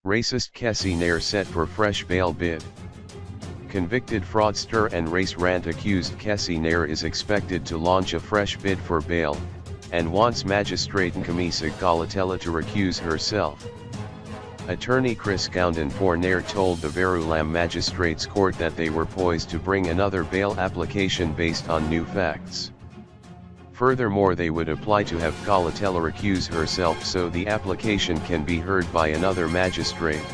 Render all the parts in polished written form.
Racist Kessie Nair set for fresh bail bid. Convicted fraudster and race-rant accused Kessie Nair is expected to launch a fresh bid for bail, and wants Magistrate Ncumisa Gcolotela to recuse herself. Attorney Chris Gounden for Nair told the Verulam Magistrates Court that they were poised to bring another bail application based on new facts. Furthermore, they would apply to have Gcolotela recuse herself so the application can be heard by another magistrate.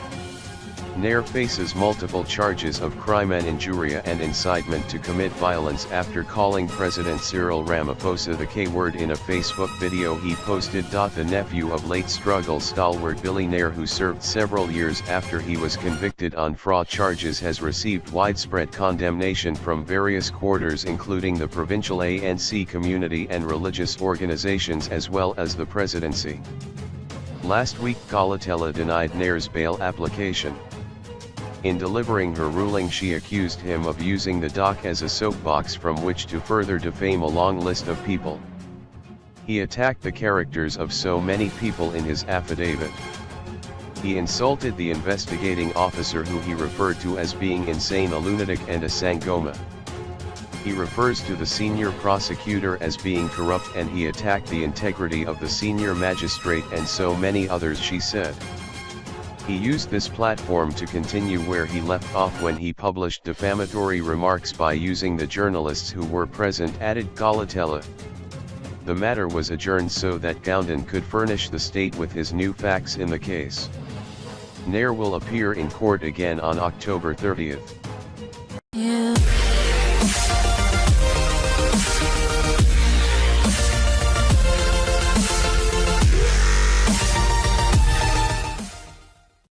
Nair faces multiple charges of crime and injuria and incitement to commit violence after calling President Cyril Ramaphosa the K-word in a Facebook video he posted. The nephew of late struggle stalwart Billy Nair, who served several years after he was convicted on fraud charges, has received widespread condemnation from various quarters including the provincial ANC community and religious organizations as well as the presidency. Last week Gcolotela denied Nair's bail application. In delivering her ruling, she accused him of using the dock as a soapbox from which to further defame a long list of people. He attacked the characters of so many people in his affidavit. He insulted the investigating officer, who he referred to as being insane, a lunatic and a sangoma. He refers to the senior prosecutor as being corrupt, and he attacked the integrity of the senior magistrate and so many others, she said. He used this platform to continue where he left off when he published defamatory remarks by using the journalists who were present, added Gcolotela. The matter was adjourned so that Gounden could furnish the state with his new facts in the case. Nair will appear in court again on October 30th.